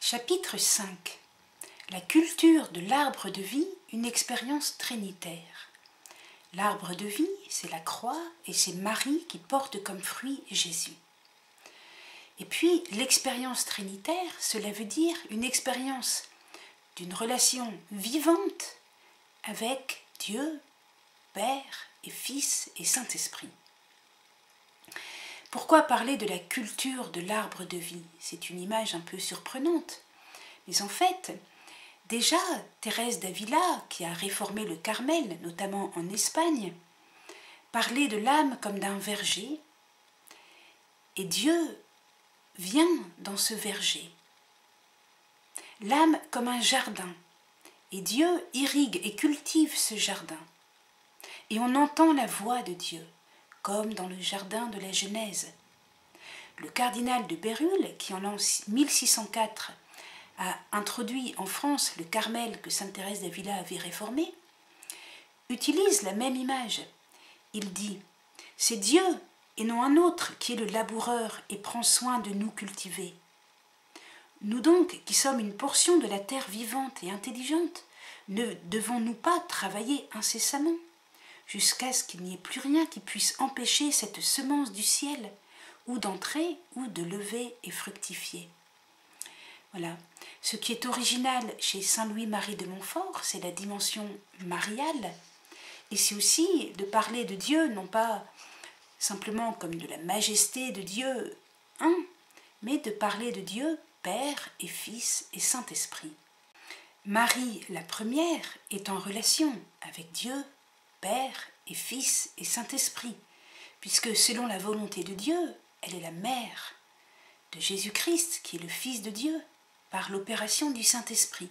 Chapitre 5. La culture de l'arbre de vie, une expérience trinitaire. L'arbre de vie, c'est la croix et c'est Marie qui porte comme fruit Jésus. Et puis, l'expérience trinitaire, cela veut dire une expérience d'une relation vivante avec Dieu, Père et Fils et Saint-Esprit. Pourquoi parler de la culture de l'arbre de vie? C'est une image un peu surprenante. Mais en fait, déjà, Thérèse d'Avila, qui a réformé le Carmel, notamment en Espagne, parlait de l'âme comme d'un verger, et Dieu vient dans ce verger. L'âme comme un jardin, et Dieu irrigue et cultive ce jardin. Et on entend la voix de Dieu, comme dans le jardin de la Genèse. Le cardinal de Bérulle, qui en l'an 1604 a introduit en France le Carmel que sainte Thérèse d'Avila avait réformé, utilise la même image. Il dit « C'est Dieu et non un autre qui est le laboureur et prend soin de nous cultiver. Nous donc, qui sommes une portion de la terre vivante et intelligente, ne devons-nous pas travailler incessamment jusqu'à ce qu'il n'y ait plus rien qui puisse empêcher cette semence du ciel ou d'entrer ou de lever et fructifier. » Voilà. Ce qui est original chez Saint Louis-Marie de Montfort, c'est la dimension mariale, et c'est aussi de parler de Dieu, non pas simplement comme de la majesté de Dieu, mais de parler de Dieu, Père et Fils et Saint-Esprit. Marie, la première, est en relation avec Dieu, Père et Fils et Saint-Esprit, puisque selon la volonté de Dieu, elle est la mère de Jésus-Christ, qui est le Fils de Dieu, par l'opération du Saint-Esprit.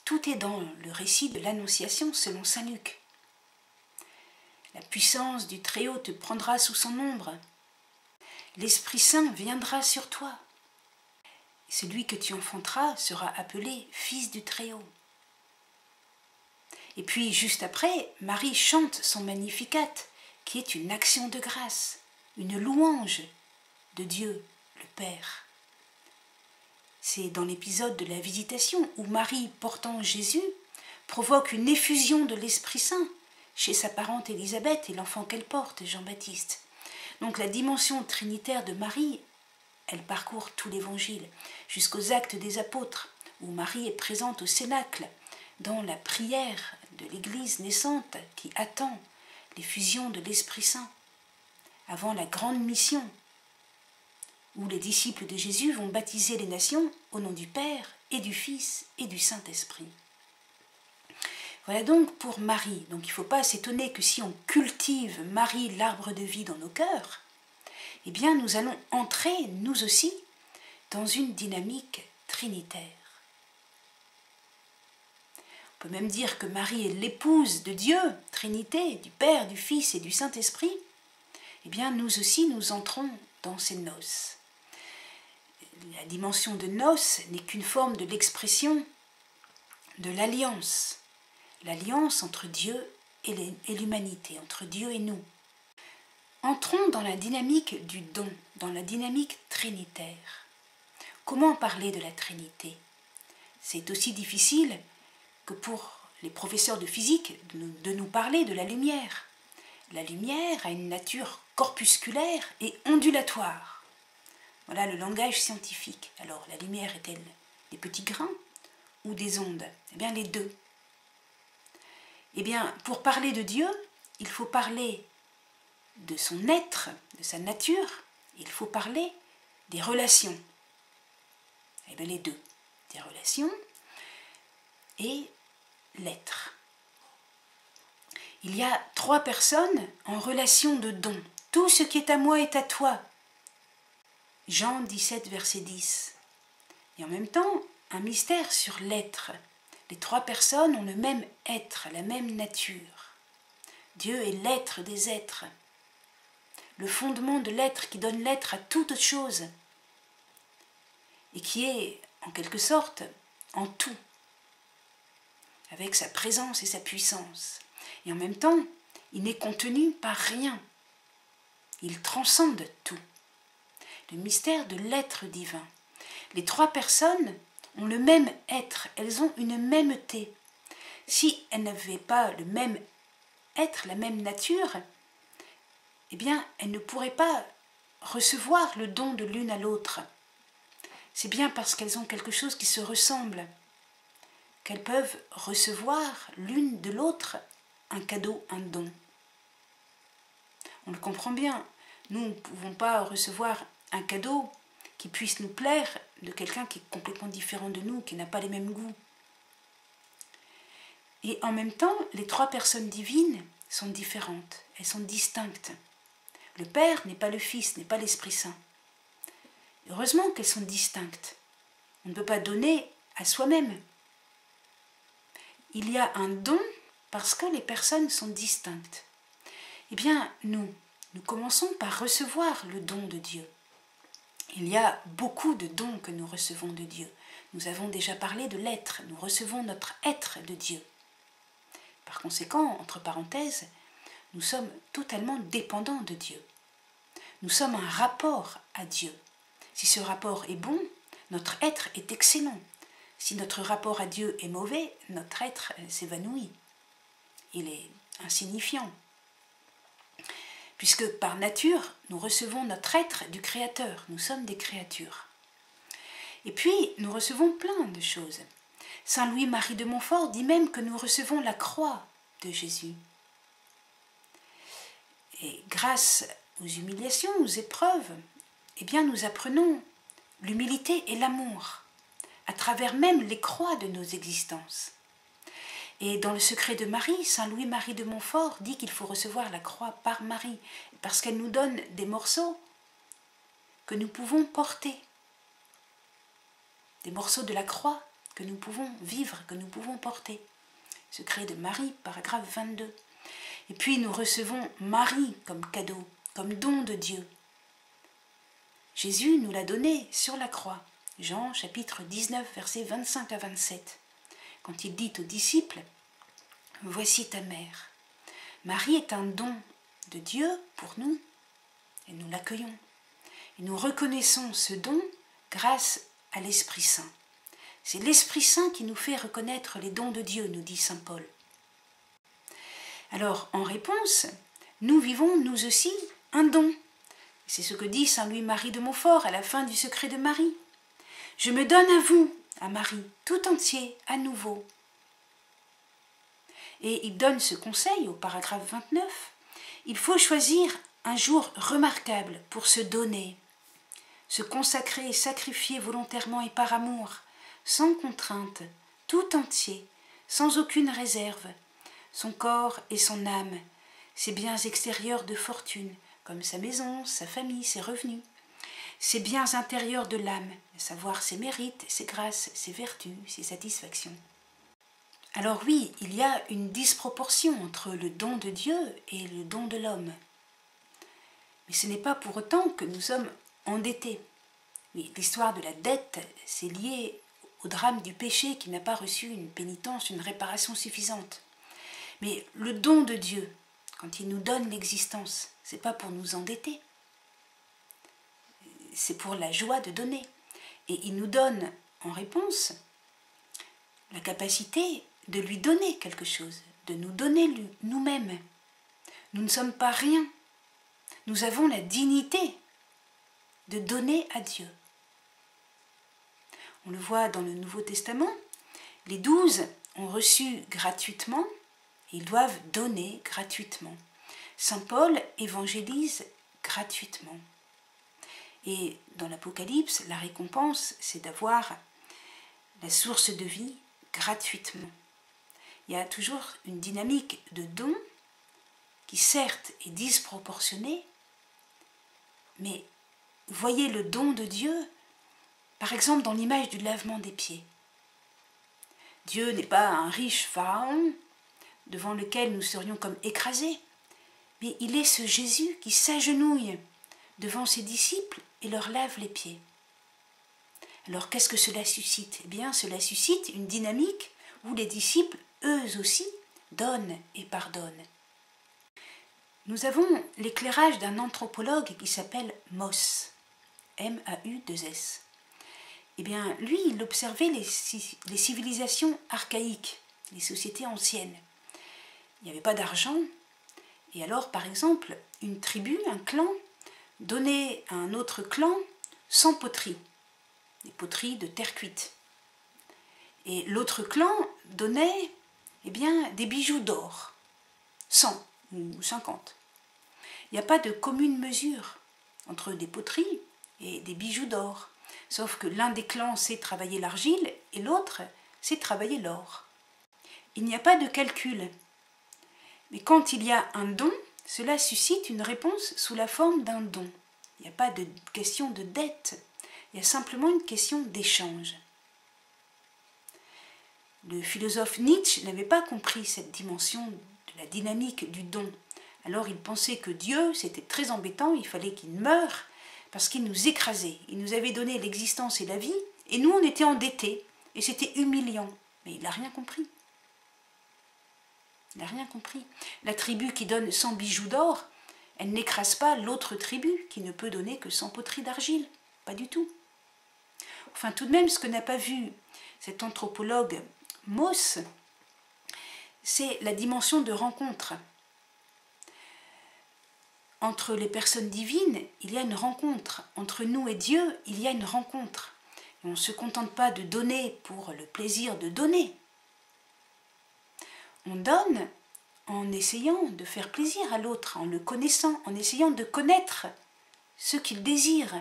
Tout est dans le récit de l'Annonciation selon saint Luc. La puissance du Très-Haut te prendra sous son ombre. L'Esprit Saint viendra sur toi. Celui que tu enfanteras sera appelé Fils du Très-Haut. Et puis, juste après, Marie chante son Magnificat, qui est une action de grâce, une louange de Dieu, le Père. C'est dans l'épisode de la Visitation où Marie, portant Jésus, provoque une effusion de l'Esprit Saint chez sa parente Élisabeth et l'enfant qu'elle porte, Jean-Baptiste. Donc la dimension trinitaire de Marie, elle parcourt tout l'Évangile, jusqu'aux Actes des Apôtres, où Marie est présente au Cénacle, dans la prière de l'Église naissante qui attend l'effusion de l'Esprit Saint, avant la grande mission, où les disciples de Jésus vont baptiser les nations au nom du Père et du Fils et du Saint-Esprit. Voilà donc pour Marie. Donc il ne faut pas s'étonner que si on cultive Marie, l'arbre de vie dans nos cœurs, eh bien nous allons entrer, nous aussi, dans une dynamique trinitaire. On peut même dire que Marie est l'épouse de Dieu, Trinité, du Père, du Fils et du Saint-Esprit. Eh bien nous aussi, nous entrons dans ces noces. La dimension de noces n'est qu'une forme de l'expression de l'alliance entre Dieu et l'humanité, entre Dieu et nous. Entrons dans la dynamique du don, dans la dynamique trinitaire. Comment parler de la Trinité? C'est aussi difficile que pour les professeurs de physique de nous parler de la lumière. La lumière a une nature corpusculaire et ondulatoire. Voilà le langage scientifique. Alors, la lumière est-elle des petits grains ou des ondes? Eh bien, les deux. Eh bien, pour parler de Dieu, il faut parler de son être, de sa nature, il faut parler des relations. Eh bien, les deux. Des relations et l'être. Il y a 3 personnes en relation de don. Tout ce qui est à moi est à toi. Jean 17, verset 10. Et en même temps, un mystère sur l'être. Les 3 personnes ont le même être, la même nature. Dieu est l'être des êtres. Le fondement de l'être qui donne l'être à toute chose. Et qui est, en quelque sorte, en tout. Avec sa présence et sa puissance. Et en même temps, il n'est contenu par rien. Il transcende tout. Le mystère de l'être divin. Les 3 personnes ont le même être, elles ont une mêmeté. Si elles n'avaient pas le même être, la même nature, eh bien, elles ne pourraient pas recevoir le don de l'une à l'autre. C'est bien parce qu'elles ont quelque chose qui se ressemble qu'elles peuvent recevoir l'une de l'autre un cadeau, un don. On le comprend bien, nous ne pouvons pas recevoir un cadeau qui puisse nous plaire de quelqu'un qui est complètement différent de nous, qui n'a pas les mêmes goûts. Et en même temps, les trois personnes divines sont différentes, elles sont distinctes. Le Père n'est pas le Fils, n'est pas l'Esprit Saint. Heureusement qu'elles sont distinctes. On ne peut pas donner à soi-même. Il y a un don parce que les personnes sont distinctes. Eh bien, nous commençons par recevoir le don de Dieu. Il y a beaucoup de dons que nous recevons de Dieu. Nous avons déjà parlé de l'être, nous recevons notre être de Dieu. Par conséquent, entre parenthèses, nous sommes totalement dépendants de Dieu. Nous sommes un rapport à Dieu. Si ce rapport est bon, notre être est excellent. Si notre rapport à Dieu est mauvais, notre être s'évanouit. Il est insignifiant. Puisque par nature, nous recevons notre être du Créateur. Nous sommes des créatures. Et puis, nous recevons plein de choses. Saint Louis-Marie de Montfort dit même que nous recevons la croix de Jésus. Et grâce aux humiliations, aux épreuves, eh bien, nous apprenons l'humilité et l'amour, à travers même les croix de nos existences. Et dans le secret de Marie, Saint Louis-Marie de Montfort dit qu'il faut recevoir la croix par Marie, parce qu'elle nous donne des morceaux que nous pouvons porter, des morceaux de la croix que nous pouvons vivre, que nous pouvons porter. Secret de Marie, paragraphe 22. Et puis nous recevons Marie comme cadeau, comme don de Dieu. Jésus nous l'a donné sur la croix. Jean chapitre 19, versets 25 à 27. Quand il dit aux disciples « Voici ta mère ». Marie est un don de Dieu pour nous et nous l'accueillons. Et nous reconnaissons ce don grâce à l'Esprit Saint. C'est l'Esprit Saint qui nous fait reconnaître les dons de Dieu, nous dit saint Paul. Alors, en réponse, nous vivons nous aussi un don. C'est ce que dit saint Louis-Marie de Montfort à la fin du secret de Marie. « Je me donne à vous, à Marie, tout entier, à nouveau. » Et il donne ce conseil au paragraphe 29. Il faut choisir un jour remarquable pour se donner, se consacrer et sacrifier volontairement et par amour, sans contrainte, tout entier, sans aucune réserve, son corps et son âme, ses biens extérieurs de fortune, comme sa maison, sa famille, ses revenus, ses biens intérieurs de l'âme, à savoir ses mérites, ses grâces, ses vertus, ses satisfactions. Alors oui, il y a une disproportion entre le don de Dieu et le don de l'homme. Mais ce n'est pas pour autant que nous sommes endettés. Oui, l'histoire de la dette, c'est lié au drame du péché qui n'a pas reçu une pénitence, une réparation suffisante. Mais le don de Dieu, quand il nous donne l'existence, ce n'est pas pour nous endetter. C'est pour la joie de donner. Et il nous donne en réponse la capacité de lui donner quelque chose, de nous donner nous-mêmes. Nous ne sommes pas rien. Nous avons la dignité de donner à Dieu. On le voit dans le Nouveau Testament, les 12 ont reçu gratuitement, ils doivent donner gratuitement. Saint Paul évangélise gratuitement. Et dans l'Apocalypse, la récompense, c'est d'avoir la source de vie gratuitement. Il y a toujours une dynamique de don qui certes est disproportionnée, mais voyez le don de Dieu, par exemple dans l'image du lavement des pieds. Dieu n'est pas un riche pharaon devant lequel nous serions comme écrasés, mais il est ce Jésus qui s'agenouille devant ses disciples et leur lave les pieds. Alors qu'est-ce que cela suscite? Eh bien, cela suscite une dynamique où les disciples, eux aussi, donnent et pardonnent. Nous avons l'éclairage d'un anthropologue qui s'appelle Mauss, M-A-U-2-S. eh bien, lui, il observait les civilisations archaïques, les sociétés anciennes. Il n'y avait pas d'argent. Et alors, par exemple, une tribu, un clan, donnait à un autre clan 100 poteries, des poteries de terre cuite. Et l'autre clan donnait eh bien, des bijoux d'or, 100 ou 50. Il n'y a pas de commune mesure entre des poteries et des bijoux d'or, sauf que l'un des clans sait travailler l'argile et l'autre sait travailler l'or. Il n'y a pas de calcul. Mais quand il y a un don, cela suscite une réponse sous la forme d'un don. Il n'y a pas de question de dette, il y a simplement une question d'échange. Le philosophe Nietzsche n'avait pas compris cette dimension de la dynamique du don. Alors il pensait que Dieu, c'était très embêtant, il fallait qu'il meure parce qu'il nous écrasait. Il nous avait donné l'existence et la vie, et nous on était endettés, et c'était humiliant. Mais il n'a rien compris. Il n'a rien compris. La tribu qui donne 100 bijoux d'or, elle n'écrase pas l'autre tribu qui ne peut donner que 100 poteries d'argile. Pas du tout. Enfin, tout de même, ce que n'a pas vu cet anthropologue Mauss, c'est la dimension de rencontre. Entre les personnes divines, il y a une rencontre. Entre nous et Dieu, il y a une rencontre. Et on ne se contente pas de donner pour le plaisir de donner. On donne en essayant de faire plaisir à l'autre, en le connaissant, en essayant de connaître ce qu'il désire.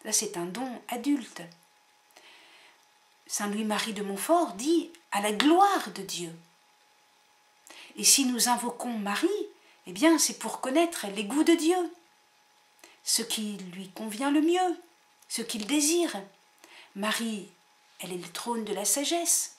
Là, c'est un don adulte. Saint Louis-Marie de Montfort dit « à la gloire de Dieu ». Et si nous invoquons Marie, eh bien, c'est pour connaître les goûts de Dieu, ce qui lui convient le mieux, ce qu'il désire. Marie, elle est le trône de la sagesse.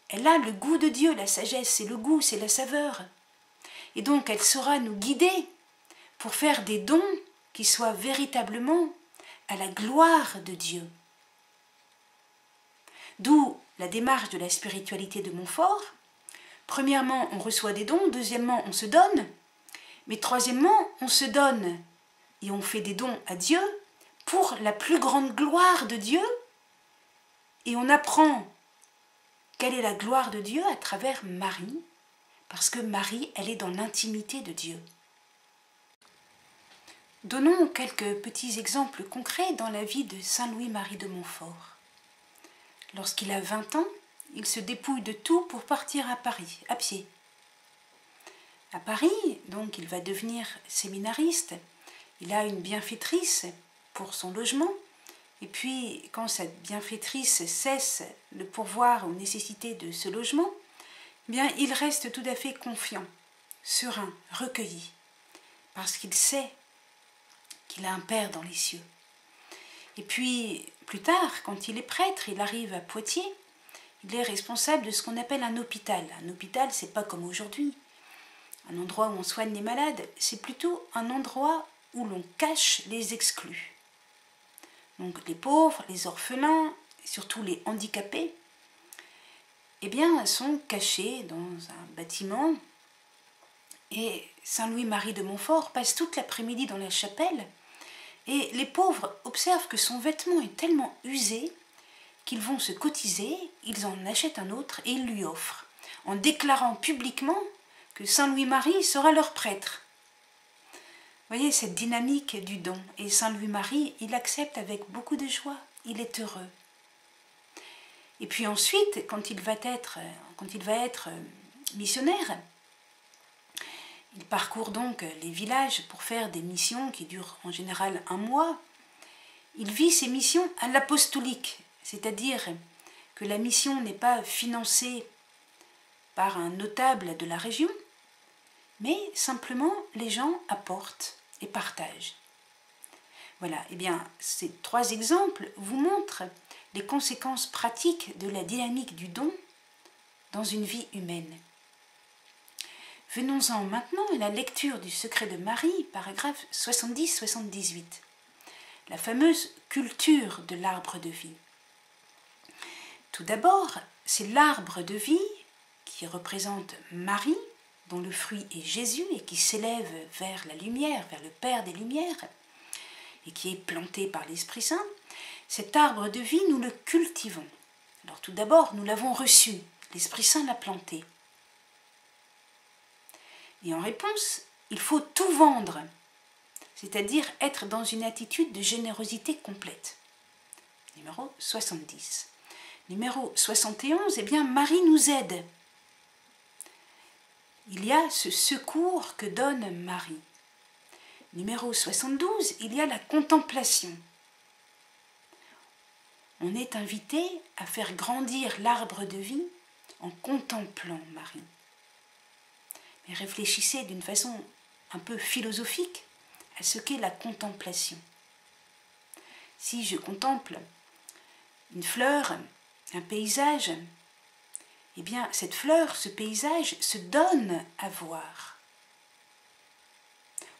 Elle a le goût de Dieu, la sagesse, c'est le goût, c'est la saveur. Et donc, elle saura nous guider pour faire des dons qui soient véritablement à la gloire de Dieu. D'où la démarche de la spiritualité de Montfort. Premièrement, on reçoit des dons, deuxièmement, on se donne, mais troisièmement, on se donne et on fait des dons à Dieu pour la plus grande gloire de Dieu, et on apprend quelle est la gloire de Dieu à travers Marie, parce que Marie, elle est dans l'intimité de Dieu. Donnons quelques petits exemples concrets dans la vie de Saint Louis-Marie de Montfort. Lorsqu'il a 20 ans, il se dépouille de tout pour partir à Paris, à pied. À Paris, donc, il va devenir séminariste. Il a une bienfaitrice pour son logement. Et puis, quand cette bienfaitrice cesse de pourvoir aux nécessités de ce logement, eh bien, il reste tout à fait confiant, serein, recueilli, parce qu'il sait qu'il a un Père dans les cieux. Et puis, plus tard, quand il est prêtre, il arrive à Poitiers, il est responsable de ce qu'on appelle un hôpital. Un hôpital, c'est pas comme aujourd'hui, un endroit où on soigne les malades, c'est plutôt un endroit où l'on cache les exclus. Donc les pauvres, les orphelins, et surtout les handicapés, eh bien, sont cachés dans un bâtiment. Et Saint Louis-Marie de Montfort passe toute l'après-midi dans la chapelle, et les pauvres observent que son vêtement est tellement usé qu'ils vont se cotiser, ils en achètent un autre et ils lui offrent, en déclarant publiquement que Saint Louis-Marie sera leur prêtre. Vous voyez cette dynamique du don. Et Saint Louis-Marie, il accepte avec beaucoup de joie, il est heureux. Et puis ensuite, quand il va être missionnaire, il parcourt donc les villages pour faire des missions qui durent en général 1 mois. Il vit ces missions à l'apostolique, c'est-à-dire que la mission n'est pas financée par un notable de la région, mais simplement les gens apportent et partagent. Voilà, eh bien, ces 3 exemples vous montrent les conséquences pratiques de la dynamique du don dans une vie humaine. Venons-en maintenant à la lecture du Secret de Marie, paragraphe 70-78, la fameuse culture de l'arbre de vie. Tout d'abord, c'est l'arbre de vie qui représente Marie, dont le fruit est Jésus et qui s'élève vers la lumière, vers le Père des Lumières. et qui est planté par l'Esprit Saint, cet arbre de vie, nous le cultivons. Alors tout d'abord, nous l'avons reçu, l'Esprit Saint l'a planté. Et en réponse, il faut tout vendre, c'est-à-dire être dans une attitude de générosité complète. Numéro 70. Numéro 71, eh bien, Marie nous aide. Il y a ce secours que donne Marie. Numéro 72, il y a la contemplation. On est invité à faire grandir l'arbre de vie en contemplant Marie. Mais réfléchissez d'une façon un peu philosophique à ce qu'est la contemplation. Si je contemple une fleur, un paysage, eh bien cette fleur, ce paysage se donne à voir.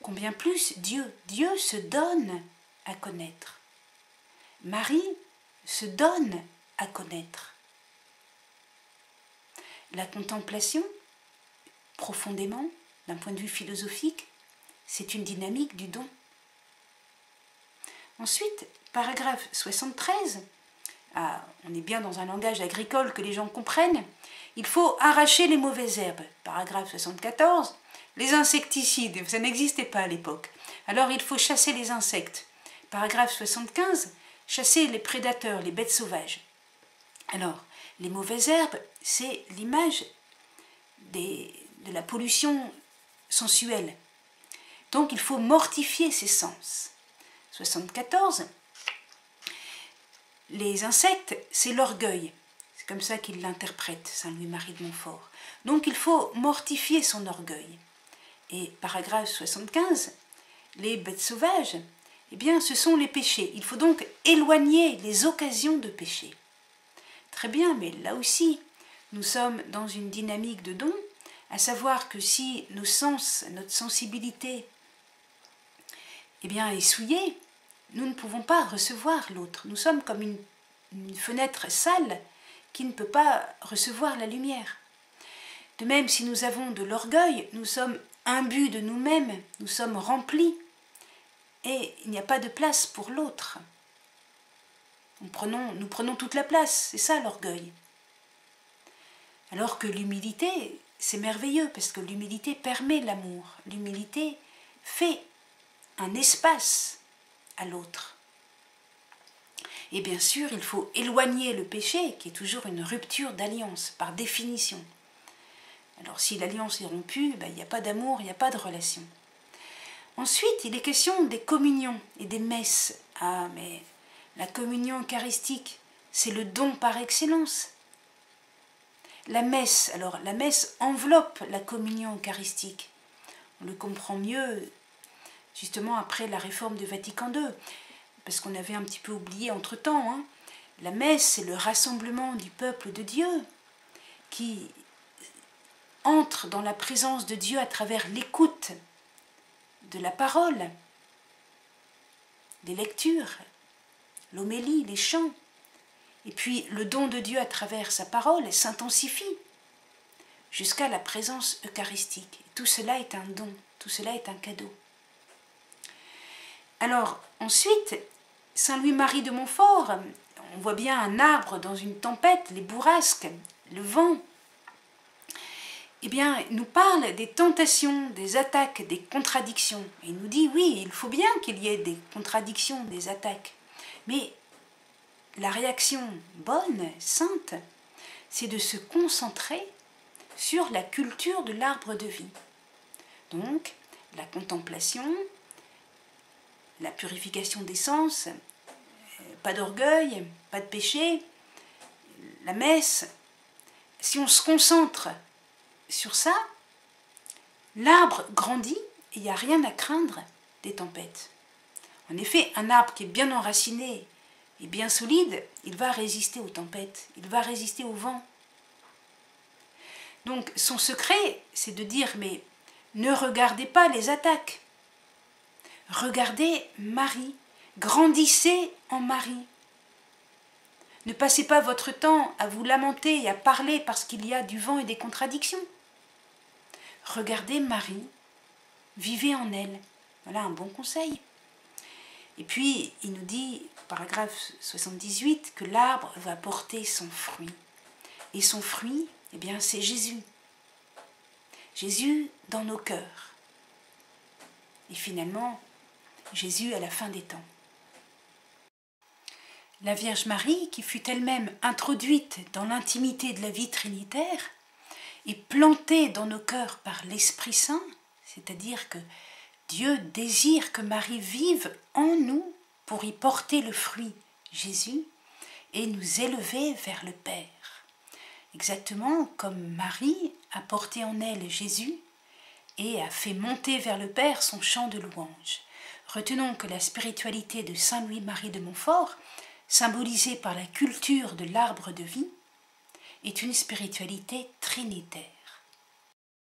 Combien plus Dieu se donne à connaître. Marie se donne à connaître. La contemplation, profondément, d'un point de vue philosophique, c'est une dynamique du don. Ensuite, paragraphe 73, on est bien dans un langage agricole que les gens comprennent, il faut arracher les mauvaises herbes. Paragraphe 74, les insecticides, ça n'existait pas à l'époque. Alors il faut chasser les insectes. Paragraphe 75, chasser les prédateurs, les bêtes sauvages. Alors, les mauvaises herbes, c'est l'image de la pollution sensuelle. Donc il faut mortifier ses sens. 74, les insectes, c'est l'orgueil. C'est comme ça qu'il l'interprète, Saint Louis-Marie de Montfort. Donc il faut mortifier son orgueil. Et paragraphe 75, les bêtes sauvages, eh bien ce sont les péchés. Il faut donc éloigner les occasions de péché. Très bien, mais là aussi, nous sommes dans une dynamique de don, à savoir que si nos sens, notre sensibilité, eh bien, est souillée, nous ne pouvons pas recevoir l'autre. Nous sommes comme une fenêtre sale qui ne peut pas recevoir la lumière. De même, si nous avons de l'orgueil, nous sommes imbus de nous-mêmes, nous sommes remplis, et il n'y a pas de place pour l'autre. Nous prenons toute la place, c'est ça l'orgueil. Alors que l'humilité, c'est merveilleux, parce que l'humilité permet l'amour. L'humilité fait un espace à l'autre. Et bien sûr, il faut éloigner le péché, qui est toujours une rupture d'alliance, par définition. Alors si l'alliance est rompue, il n'y a pas d'amour, il n'y a pas de relation. Ensuite, il est question des communions et des messes. Ah, mais la communion eucharistique, c'est le don par excellence. La messe, alors la messe enveloppe la communion eucharistique. On le comprend mieux justement après la réforme de Vatican II, parce qu'on avait un petit peu oublié entre-temps. Hein. La messe, c'est le rassemblement du peuple de Dieu qui entre dans la présence de Dieu à travers l'écoute de la parole, des lectures, l'homélie, les chants. Et puis le don de Dieu à travers sa parole s'intensifie jusqu'à la présence eucharistique. Tout cela est un don, tout cela est un cadeau. Alors ensuite, Saint Louis-Marie de Montfort, on voit bien un arbre dans une tempête, les bourrasques, le vent, eh bien, il nous parle des tentations, des attaques, des contradictions. Et il nous dit, oui, il faut bien qu'il y ait des contradictions, des attaques. Mais la réaction bonne, sainte, c'est de se concentrer sur la culture de l'arbre de vie. Donc, la contemplation, la purification des sens, pas d'orgueil, pas de péché, la messe. Si on se concentre sur ça, l'arbre grandit et il n'y a rien à craindre des tempêtes. En effet, un arbre qui est bien enraciné et bien solide, il va résister aux tempêtes, il va résister au vent. Donc son secret, c'est de dire, mais ne regardez pas les attaques. Regardez Marie, grandissez en Marie. Ne passez pas votre temps à vous lamenter et à parler parce qu'il y a du vent et des contradictions. Regardez Marie, vivez en elle. Voilà un bon conseil. Et puis, il nous dit, paragraphe 78, que l'arbre va porter son fruit. Et son fruit, eh bien, c'est Jésus. Jésus dans nos cœurs. Et finalement, Jésus à la fin des temps. La Vierge Marie, qui fut elle-même introduite dans l'intimité de la vie trinitaire et plantée dans nos cœurs par l'Esprit Saint, c'est-à-dire que Dieu désire que Marie vive en nous pour y porter le fruit Jésus et nous élever vers le Père. Exactement comme Marie a porté en elle Jésus et a fait monter vers le Père son chant de louange. Retenons que la spiritualité de Saint Louis-Marie de Montfort, symbolisée par la culture de l'arbre de vie, est une spiritualité trinitaire.